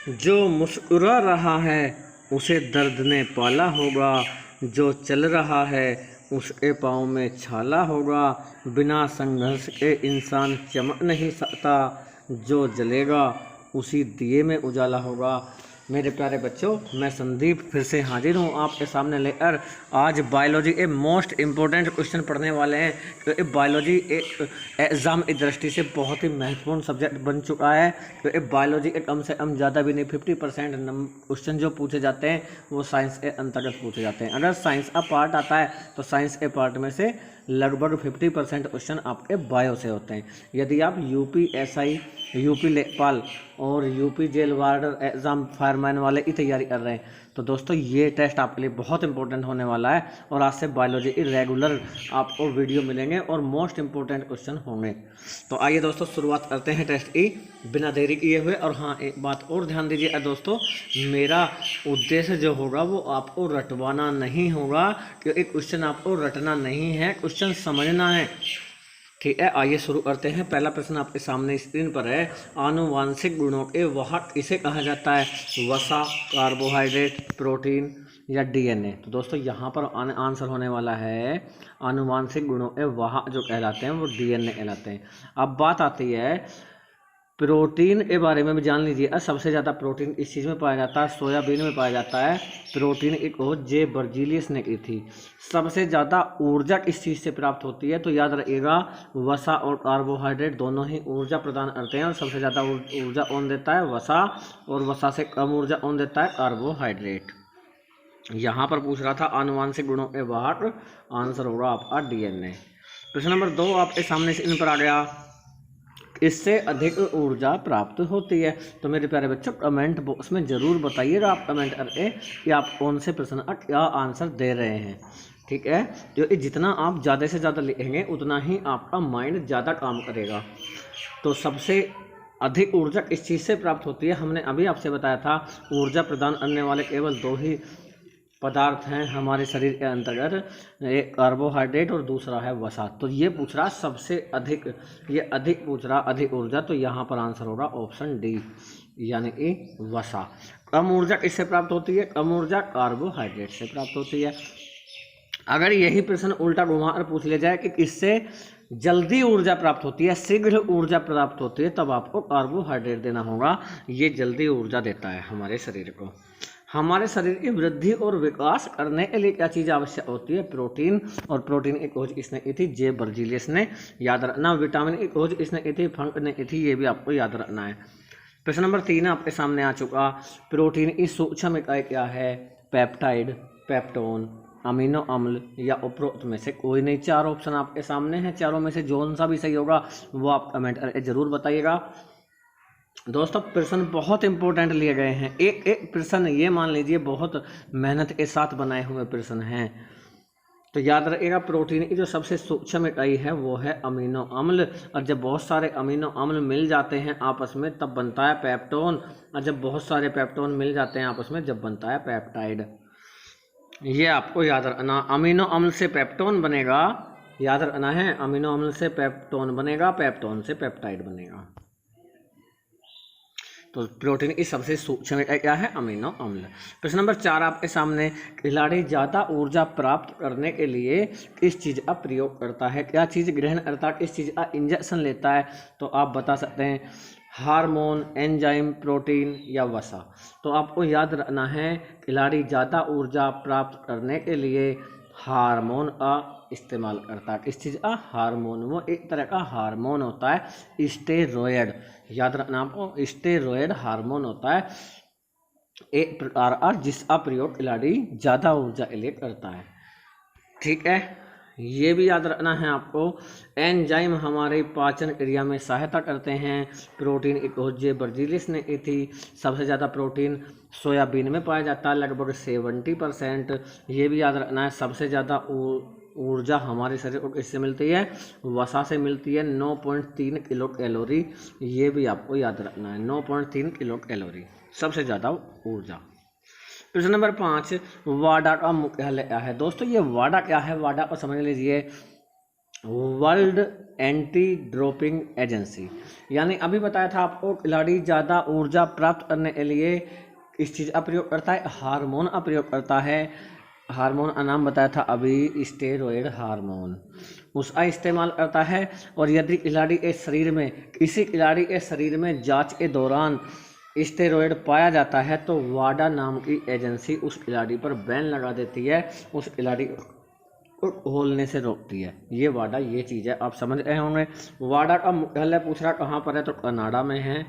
जो मुस्कुरा रहा है उसे दर्द ने पाला होगा, जो चल रहा है उसके पाँव में छाला होगा। बिना संघर्ष के इंसान चमक नहीं सकता, जो जलेगा उसी दिए में उजाला होगा। मेरे प्यारे बच्चों, मैं संदीप फिर से हाजिर हूँ आपके सामने लेकर। आज बायोलॉजी एक मोस्ट इम्पोर्टेंट क्वेश्चन पढ़ने वाले हैं। तो बायोलॉजी एक एग्ज़ाम की दृष्टि से बहुत ही महत्वपूर्ण सब्जेक्ट बन चुका है। तो बायोलॉजी के कम से कम ज़्यादा भी नहीं 50% क्वेश्चन जो पूछे जाते हैं वो साइंस के अंतर्गत पूछे जाते हैं। अगर साइंस का पार्ट आता है तो साइंस के पार्ट में से लगभग 50% क्वेश्चन आपके बायो से होते हैं। यदि आप UPSI, यूपी लेखपाल और UP jail warder exam fireman वाले की तैयारी कर रहे हैं तो दोस्तों ये टेस्ट आपके लिए बहुत इंपॉर्टेंट होने वाला है। और आज से बायोलॉजी की रेगुलर आपको वीडियो मिलेंगे और मोस्ट इंपॉर्टेंट क्वेश्चन होंगे। तो आइए दोस्तों शुरुआत करते हैं टेस्ट की बिना देरी किए हुए। और हाँ, एक बात और ध्यान दीजिए दोस्तों, मेरा उद्देश्य जो होगा वो आपको रटवाना नहीं होगा, क्योंकि क्वेश्चन आपको रटना नहीं है, क्वेश्चन समझना है। ठीक है, आइए शुरू करते हैं। पहला प्रश्न आपके सामने स्क्रीन पर है। आनुवांशिक गुणों के वाहक किसे कहा जाता है? वसा, कार्बोहाइड्रेट, प्रोटीन या DNA? तो दोस्तों यहाँ पर आंसर होने वाला है आनुवांशिक गुणों के वाहक जो कहलाते हैं वो DNA कहलाते हैं। अब बात आती है प्रोटीन के बारे में भी जान लीजिए। सबसे ज़्यादा प्रोटीन इस चीज़ में पाया जाता है, सोयाबीन में पाया जाता है। प्रोटीन की खोज जे बर्जीलियस ने की थी। सबसे ज़्यादा ऊर्जा किस चीज़ से प्राप्त होती है? तो याद रखिएगा, वसा और कार्बोहाइड्रेट दोनों ही ऊर्जा प्रदान करते हैं और सबसे ज़्यादा ऊर्जा कौन देता है? वसा। और वसा से कम ऊर्जा कौन देता है? कार्बोहाइड्रेट। यहाँ पर पूछ रहा था आनुवांशिक गुणों के वाहक, आंसर होगा आपका DNA। प्रश्न नंबर 2 आपके सामने से इन पर आ गया। इससे अधिक ऊर्जा प्राप्त होती है। तो मेरे प्यारे बच्चों, कमेंट बॉक्स में ज़रूर बताइएगा आप कमेंट करके कि आप कौन से प्रश्न का क्या आंसर दे रहे हैं। ठीक है, जो जितना आप ज़्यादा से ज़्यादा लिखेंगे उतना ही आपका माइंड ज़्यादा काम करेगा। तो सबसे अधिक ऊर्जा किस चीज़ से प्राप्त होती है? हमने अभी आपसे बताया था, ऊर्जा प्रदान करने वाले केवल 2 ही पदार्थ हैं हमारे शरीर के अंतर्गत, एक कार्बोहाइड्रेट और दूसरा है वसा। तो ये पूछ रहा सबसे अधिक, ये अधिक पूछ रहा अधिक ऊर्जा, तो यहाँ पर आंसर होगा ऑप्शन डी यानी कि वसा। कम ऊर्जा किससे प्राप्त होती है? कम ऊर्जा कार्बोहाइड्रेट से प्राप्त होती है। अगर यही प्रश्न उल्टा घुमाकर पूछ लिया जाए कि किससे जल्दी ऊर्जा प्राप्त होती है, शीघ्र ऊर्जा प्राप्त होती है, तब आपको कार्बोहाइड्रेट देना होगा। ये जल्दी ऊर्जा देता है हमारे शरीर को। हमारे शरीर की वृद्धि और विकास करने के लिए क्या चीज़ आवश्यक होती है? प्रोटीन। और प्रोटीन की खोज किसने की थी? जे बर्जीलियस ने। याद रखना। विटामिन की खोज किसने की थी? फंक ने की थी। ये भी आपको याद रखना है। प्रश्न नंबर 3 आपके सामने आ चुका। प्रोटीन की सूक्ष्म इकाई क्या है? पेप्टाइड, पेप्टोन, अमीनो अम्ल या उपरोक्त में से कोई नहीं। 4 ऑप्शन आपके सामने हैं, चारों में से कौन सा भी सही होगा वो आप कमेंट करके जरूर बताइएगा। दोस्तों प्रश्न बहुत इंपॉर्टेंट लिए गए हैं। एक एक प्रश्न ये मान लीजिए बहुत मेहनत के साथ बनाए हुए प्रश्न हैं। तो याद रखिएगा, प्रोटीन की जो सबसे सूक्ष्म इकाई है वो है अमीनो अम्ल। और जब बहुत सारे अमीनो अम्ल मिल जाते हैं आपस में तब बनता है पेप्टोन। और जब बहुत सारे पेप्टोन मिल जाते हैं आपस में जब बनता है पेप्टाइड। ये आपको याद रखना। अमीनो अम्ल से पेप्टोन बनेगा, याद रखना है, अमीनो अम्ल से पेप्टोन बनेगा, पेप्टोन से पेप्टाइड बनेगा। तो प्रोटीन की सबसे सूक्ष्म इकाई क्या है? अमीनो अम्ल। प्रश्न नंबर 4 आपके सामने। खिलाड़ी ज़्यादा ऊर्जा प्राप्त करने के लिए किस चीज़ का प्रयोग करता है? क्या चीज़ ग्रहण करता है? किस चीज़ का इंजेक्शन लेता है? तो आप बता सकते हैं हार्मोन, एंजाइम, प्रोटीन या वसा। तो आपको याद रखना है, खिलाड़ी ज़्यादा ऊर्जा प्राप्त करने के लिए हार्मोन का इस्तेमाल करता है। किस चीज़ का? हार्मोन। वो एक तरह का हार्मोन होता है, स्टेरॉयड। याद रखना आपको, स्टेरॉयड हार्मोन होता है एक प्रकार का जिसका प्रयोग खिलाड़ी ज़्यादा ऊर्जा के लिए करता है। ठीक है, ये भी याद रखना है आपको। एंजाइम हमारे पाचन क्रिया में सहायता करते हैं। प्रोटीन की खोज जे बर्जीलियस ने की थी। सबसे ज़्यादा प्रोटीन सोयाबीन में पाया जाता है, लगभग 70%। ये भी याद रखना है, सबसे ज़्यादा ऊर्जा हमारे शरीर को किससे मिलती है? वसा से मिलती है, 9.3 किलो कैलोरी। ये भी आपको याद रखना है, 9.3 किलो कैलोरी सबसे ज़्यादा ऊर्जा। प्रश्न नंबर 5, वाडा का मुख्यालय क्या है? दोस्तों ये वाडा क्या है? वाडा को समझ लीजिए, वर्ल्ड एंटी ड्रोपिंग एजेंसी। यानी अभी बताया था आपको, खिलाड़ी ज़्यादा ऊर्जा प्राप्त करने के लिए इस चीज़ का प्रयोग करता है, हार्मोन का प्रयोग करता है। हार्मोन का नाम बताया था अभी, स्टेरॉयड हार्मोन, उसका इस्तेमाल करता है। और यदि खिलाड़ी के शरीर में, किसी खिलाड़ी के शरीर में जांच के दौरान स्टेरॉयड पाया जाता है तो वाडा नाम की एजेंसी उस खिलाड़ी पर बैन लगा देती है, उस खिलाड़ी को खोलने से रोकती है। ये वाडा, ये चीज़ है, आप समझ रहे होंगे। वाडा का मुख्यालय पूछ रहा कहाँ पर है, तो कनाडा में है।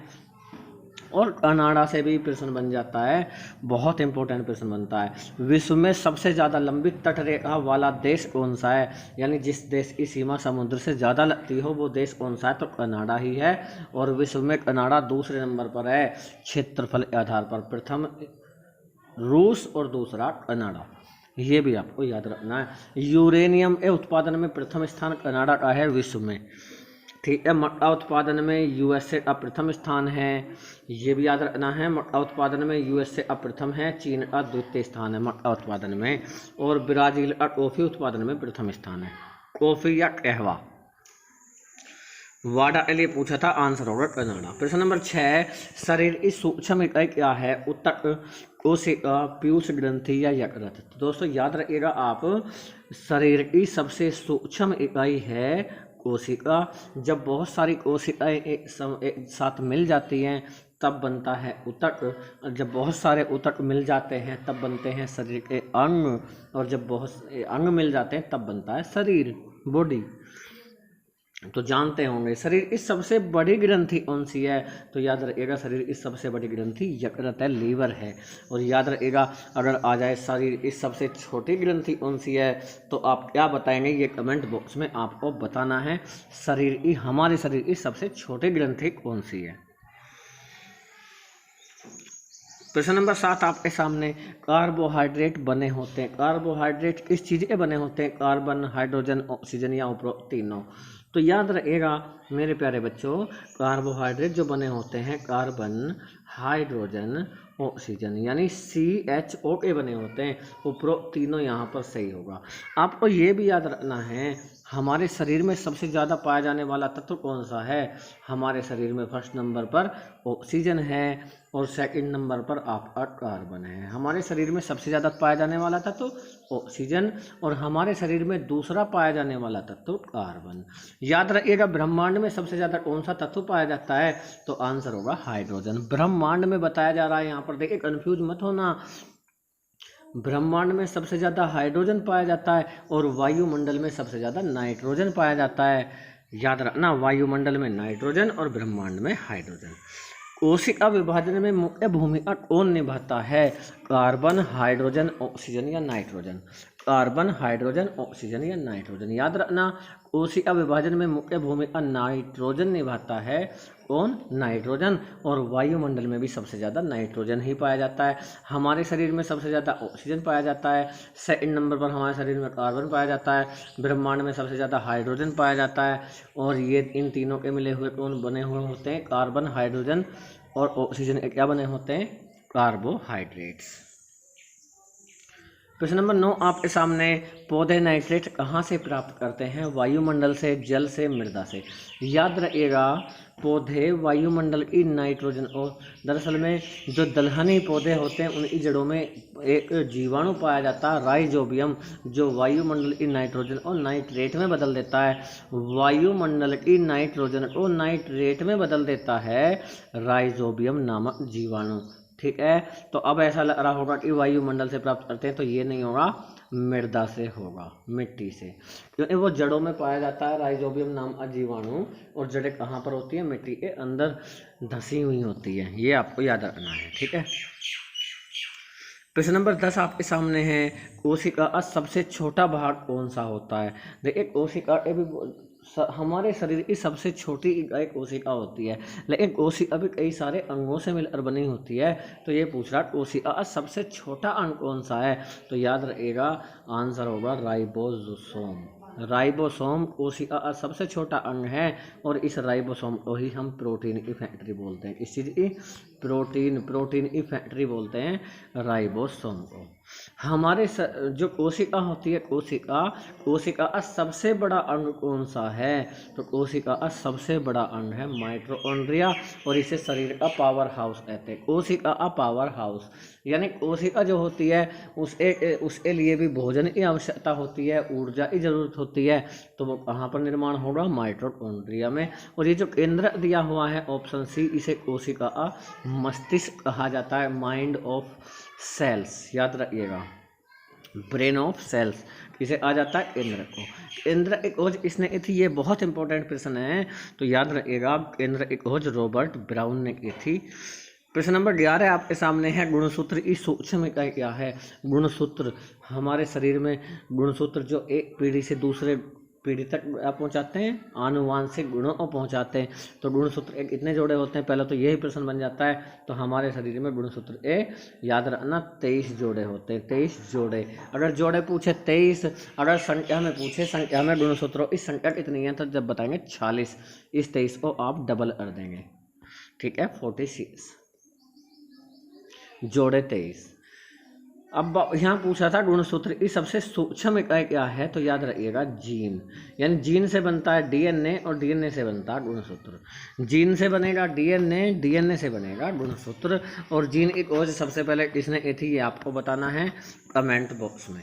और कनाडा से भी प्रश्न बन जाता है, बहुत इंपॉर्टेंट प्रश्न बनता है। विश्व में सबसे ज़्यादा लंबी तटरेखा वाला देश कौन सा है? यानी जिस देश की सीमा समुद्र से ज़्यादा लगती हो वो देश कौन सा है, तो कनाडा ही है। और विश्व में कनाडा दूसरे नंबर पर है क्षेत्रफल के आधार पर, प्रथम रूस और दूसरा कनाडा, ये भी आपको याद रखना है। यूरेनियम के उत्पादन में प्रथम स्थान कनाडा का है विश्व में, ठीक है। मक्का उत्पादन में यूएसए का प्रथम स्थान है, ये भी याद रखना है। मक्का उत्पादन में यूएसए का प्रथम है, चीन का द्वितीय स्थान है मक्का उत्पादन में। और ब्राज़ील का कॉफ़ी उत्पादन में प्रथम स्थान है, कॉफ़ी या कहवा। वाडा के लिए पूछा था, आंसर होगा कनाडा। प्रश्न नंबर 6, शरीर की सूक्ष्म इकाई क्या है? ऊतक, कोशिका, पीयूष ग्रंथि या यकृत। तो दोस्तों याद रखिएगा आप, शरीर की सबसे सूक्ष्म इकाई है कोशिका। जब बहुत सारी कोशिकाएं एक साथ मिल जाती हैं तब बनता है ऊतक। जब बहुत सारे ऊतक मिल जाते हैं तब बनते हैं शरीर के अंग। और जब बहुत से अंग मिल जाते हैं तब बनता है शरीर, बॉडी। तो जानते होंगे शरीर की सबसे बड़ी ग्रंथि कौन सी है? तो याद रखिएगा शरीर की सबसे बड़ी ग्रंथि यकृत है, लीवर है। और याद रखिएगा अगर आ जाए शरीर की सबसे छोटी ग्रंथि कौन सी है तो आप क्या बताएंगे, ये कमेंट बॉक्स में आपको बताना है। शरीर की, हमारे शरीर की सबसे छोटी ग्रंथि कौन सी है? प्रश्न नंबर 7 आपके सामने, कार्बोहाइड्रेट बने होते हैं। कार्बोहाइड्रेट किस चीज़ के बने होते हैं? कार्बन, हाइड्रोजन, ऑक्सीजन या उपरोक्त तीनों। तो याद रखिएगा मेरे प्यारे बच्चों, कार्बोहाइड्रेट जो बने होते हैं कार्बन, हाइड्रोजन, ऑक्सीजन यानी CHO के बने होते हैं। उपरोक्त तीनों यहाँ पर सही होगा। आपको ये भी याद रखना है, हमारे शरीर में सबसे ज़्यादा पाया जाने वाला तत्व कौन सा है? हमारे शरीर में फर्स्ट नंबर पर ऑक्सीजन है और सेकंड नंबर पर आपका कार्बन है। हमारे शरीर में सबसे ज़्यादा पाया जाने वाला तत्व ऑक्सीजन और हमारे शरीर में दूसरा पाया जाने वाला तत्व कार्बन। याद रखिएगा ब्रह्मांड में सबसे ज़्यादा कौन सा तत्व पाया जाता है? तो आंसर होगा हाइड्रोजन। ब्रह्मांड में बताया जा रहा है, यहाँ पर देखिए कन्फ्यूज मत होना। ब्रह्मांड में सबसे ज़्यादा हाइड्रोजन पाया जाता है और वायुमंडल में सबसे ज़्यादा नाइट्रोजन पाया जाता है। याद रखना, वायुमंडल में नाइट्रोजन और ब्रह्मांड में हाइड्रोजन। कोशिका विभाजन में मुख्य भूमिका कौन निभाता है? कार्बन, हाइड्रोजन, ऑक्सीजन या नाइट्रोजन। कार्बन, हाइड्रोजन, ऑक्सीजन या नाइट्रोजन। याद रखना कोशिका विभाजन में मुख्य भूमिका नाइट्रोजन निभाता है। कौन? नाइट्रोजन। और वायुमंडल में भी सबसे ज़्यादा नाइट्रोजन ही पाया जाता है। हमारे शरीर में सबसे ज़्यादा ऑक्सीजन पाया जाता है, सेकंड नंबर पर हमारे शरीर में कार्बन पाया जाता है, ब्रह्मांड में सबसे ज़्यादा हाइड्रोजन पाया जाता है। और ये इन तीनों के मिले हुए कौन बने हुए होते हैं? कार्बन, हाइड्रोजन और ऑक्सीजन के क्या बने होते हैं? कार्बोहाइड्रेट्स। प्रश्न नंबर 9 आपके सामने, पौधे नाइट्रेट कहाँ से प्राप्त करते हैं? वायुमंडल से, जल से, मृदा से। याद रखिएगा पौधे वायुमंडल की नाइट्रोजन, और दरअसल में जो दलहनी पौधे होते हैं उनकी जड़ों में एक जीवाणु पाया जाता है राइजोबियम, जो वायुमंडल की नाइट्रोजन और नाइट्रेट में बदल देता है। वायुमंडल की नाइट्रोजन को नाइट्रेट में बदल देता है राइजोबियम नामक जीवाणु, ठीक है। तो अब ऐसा लग रहा होगा कि वायुमंडल से प्राप्त करते हैं, तो ये नहीं होगा, मृदा से होगा, मिट्टी से, क्योंकि वो जड़ों में पाया जाता है राइजोबियम नाम का जीवाणु। और जड़ें कहाँ पर होती है? मिट्टी के अंदर धसी हुई होती है, ये आपको याद रखना है, ठीक है। प्रश्न नंबर 10 आपके सामने है, कोशिका का सबसे छोटा भाग कौन सा होता है? देखिए कोशिका भी हमारे शरीर की सबसे छोटी इकाई कोशिका होती है, लेकिन कोशिका भी कई सारे अंगों से मिलकर बनी होती है। तो ये पूछ रहा कोशिका का सबसे छोटा अंग कौन सा है? तो याद रखिएगा आंसर होगा राइबोसोम। राइबोसोम कोशिका का सबसे छोटा अंग है और इस राइबोसोम को ही हम प्रोटीन की फैक्ट्री बोलते हैं। इस चीज़ की प्रोटीन की फैक्ट्री बोलते हैं राइबोसोम को। हमारे जो कोशिका होती है, कोशिका का सबसे बड़ा अंग कौन सा है? तो कोशिका का सबसे बड़ा अंग है माइटोकॉन्ड्रिया, और इसे शरीर का पावर हाउस कहते हैं। कोशिका का पावर हाउस, यानी कोशिका जो होती है उसके लिए भी भोजन की आवश्यकता होती है, ऊर्जा की जरूरत होती है, तो वो कहाँ पर निर्माण होगा? माइटोकॉन्ड्रिया में। और ये जो केंद्र दिया हुआ है ऑप्शन सी, इसे कोशिका का मस्तिष्क कहा जाता है, माइंड ऑफ सेल्स, याद रखिएगा, ब्रेन ऑफ सेल्स इसे आ जाता है केंद्र को। केंद्र की खोज किसने की थी? ये बहुत इंपॉर्टेंट प्रश्न है, तो याद रखिएगा, केंद्र की खोज रॉबर्ट ब्राउन ने की थी। प्रश्न नंबर 11 आपके सामने है, गुणसूत्र की सूक्ष्म इकाई क्या है? गुणसूत्र, हमारे शरीर में गुणसूत्र जो एक पीढ़ी से दूसरे पीढ़ी तक पहुंचाते हैं, आनुवांशिक गुणों को पहुंचाते हैं। तो गुणसूत्र एक कितने जोड़े होते हैं? पहले तो यही प्रश्न बन जाता है। तो हमारे शरीर में गुणसूत्र याद रखना 23 जोड़े होते हैं, 23 जोड़े। अगर जोड़े पूछे 23, अगर संख्या में पूछे संख्या में गुणसूत्रों इस संख्या कितनी है, तो जब बताएंगे 46, इस 23 को आप डबल कर देंगे, ठीक है, 46 जोड़े 23। अब यहाँ पूछा था गुणसूत्र की सबसे सूक्ष्म इकाई क्या है? तो याद रखिएगा जीन, यानी जीन से बनता है डीएनए और डीएनए से बनता है गुणसूत्र। जीन से बनेगा डीएनए, डीएनए से बनेगा गुणसूत्र। और जीन की खोज सबसे पहले किसने की थी, ये आपको बताना है कमेंट बॉक्स में।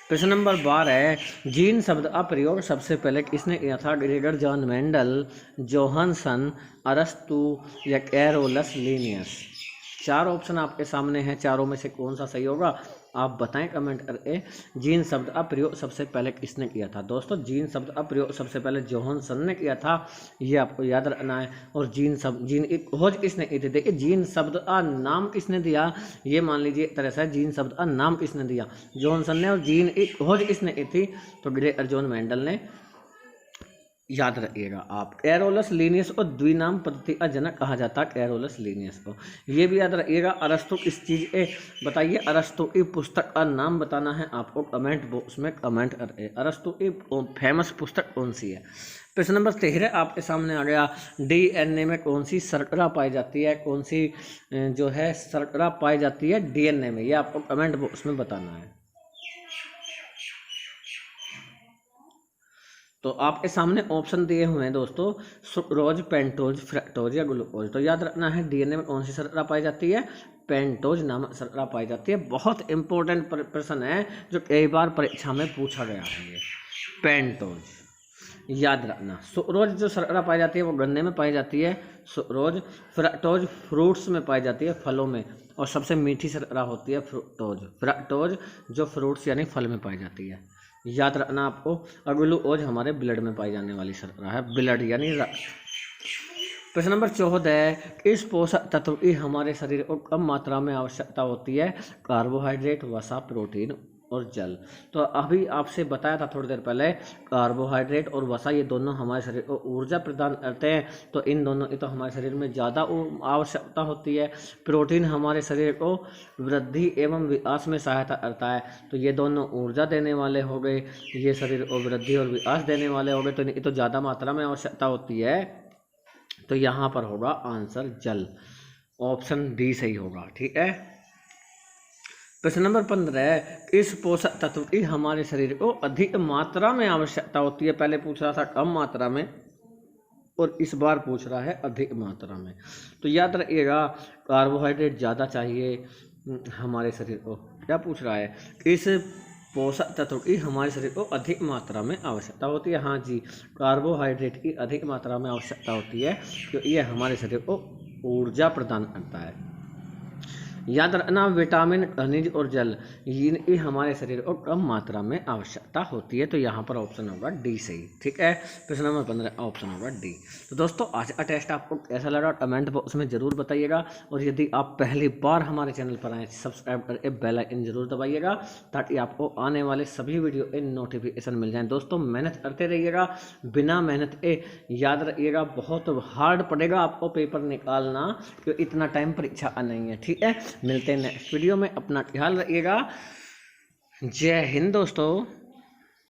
प्रश्न नंबर 12 है, जीन शब्द का प्रयोग सबसे पहले किसने किया था? ग्रेगर जॉन मेंडल, जोहानसन, अरस्तु या कैरोलस लिनियस। 4 ऑप्शन आपके सामने हैं, चारों में से कौन सा सही होगा आप बताएं कमेंट करके। जीन शब्द का प्रयोग सबसे पहले किसने किया था? दोस्तों जीन शब्द का प्रयोग सबसे पहले जोहानसन ने किया था, ये आपको याद रखना है। और जीन की खोज किसने की थी? देखिए जीन शब्द का नाम किसने दिया, ये मान लीजिए एक तरह से जीन शब्द का नाम किसने दिया? जोहानसन ने। और जीन की खोज किसने की थी? तो ग्रेगर जॉन मेंडल ने, याद रखिएगा आप। कैरोलस लिनियस को द्विनाम पद्धति का जनक कहा जाता है, कैरोलस लिनियस को, ये भी याद रखिएगा। अरस्तु किस चीज़ के बताइए, अरस्तु की पुस्तक का नाम बताना है आपको, कमेंट बॉक्स में कमेंट करें। अरस्तु की फेमस पुस्तक कौन सी है? प्रश्न नंबर 13 आपके सामने आ गया, डीएनए में कौन सी शर्करा पाई जाती है? कौन सी जो है शर्करा पाई जाती है डीएनए में, ये आपको कमेंट बॉक्स में बताना है। तो आपके सामने ऑप्शन दिए हुए हैं दोस्तों, सुक्रोज, पेंटोज, फ्रक्टोज या ग्लूकोज। तो याद रखना है डीएनए में कौन सी शर्करा पाई जाती है? पेंटोज नामक शर्करा पाई जाती है। बहुत इंपॉर्टेंट प्रश्न है जो कई बार परीक्षा में पूछा गया है, ये पेंटोज याद रखना। सुक्रोज जो शर्करा पाई जाती है वो गन्ने में पाई जाती है, सुक्रोज। फ्रक्टोज फ्रूट्स में पाई जाती है, फलों में। और सबसे मीठी शर्करा होती है फ्रुक्टोज, फ्रक्टोज जो फ्रूट्स यानी फल में पाई जाती है, याद रखना आपको। और ग्लूकोज हमारे ब्लड में पाई जाने वाली शर्करा है, ब्लड यानी रक्त। प्रश्न नंबर 14 है, किस पोषक तत्व की हमारे शरीर को कम मात्रा में आवश्यकता होती है? कार्बोहाइड्रेट, वसा, प्रोटीन और जल। तो अभी आपसे बताया था थोड़ी देर पहले, कार्बोहाइड्रेट और वसा ये दोनों हमारे शरीर को ऊर्जा प्रदान करते हैं, तो इन दोनों की तो हमारे शरीर में ज़्यादा आवश्यकता होती है। प्रोटीन हमारे शरीर को वृद्धि एवं विकास में सहायता करता है, तो ये दोनों ऊर्जा देने वाले हो गए, ये शरीर को वृद्धि और विकास देने वाले हो गए, तो इनकी तो ज़्यादा मात्रा में आवश्यकता होती है। तो यहाँ पर होगा आंसर जल, ऑप्शन डी सही होगा, ठीक है। प्रश्न नंबर 15 है, इस पोषक तत्व की हमारे शरीर को अधिक मात्रा में आवश्यकता होती है? पहले पूछ रहा था कम मात्रा में, और इस बार पूछ रहा है अधिक मात्रा में। तो याद रखिएगा कार्बोहाइड्रेट ज़्यादा चाहिए हमारे शरीर को। क्या पूछ रहा है, इस पोषक तत्व की हमारे शरीर को अधिक मात्रा में आवश्यकता होती है? हाँ जी, कार्बोहाइड्रेट की अधिक मात्रा में आवश्यकता होती है, क्योंकि ये हमारे शरीर को ऊर्जा प्रदान करता है। याद रखना विटामिन, खनिज और जल इनकी हमारे शरीर को कम मात्रा में आवश्यकता होती है, तो यहाँ पर ऑप्शन होगा डी सही, ठीक है। प्रश्न नंबर 15 ऑप्शन होगा डी। तो दोस्तों आज का टेस्ट आपको कैसा लगा कमेंट बॉक्स में ज़रूर बताइएगा, और यदि आप पहली बार हमारे चैनल पर आए सब्सक्राइब करके बेल आइकन जरूर दबाइएगा, ताकि आपको आने वाले सभी वीडियो के नोटिफिकेशन मिल जाएँ। दोस्तों मेहनत करते रहिएगा, बिना मेहनत के याद रखिएगा बहुत हार्ड पड़ेगा आपको पेपर निकालना, क्योंकि इतना टाइम परीक्षा का नहीं है, ठीक है। मिलते हैं नेक्स्ट वीडियो में, अपना ख्याल रखिएगा। जय हिंद दोस्तों।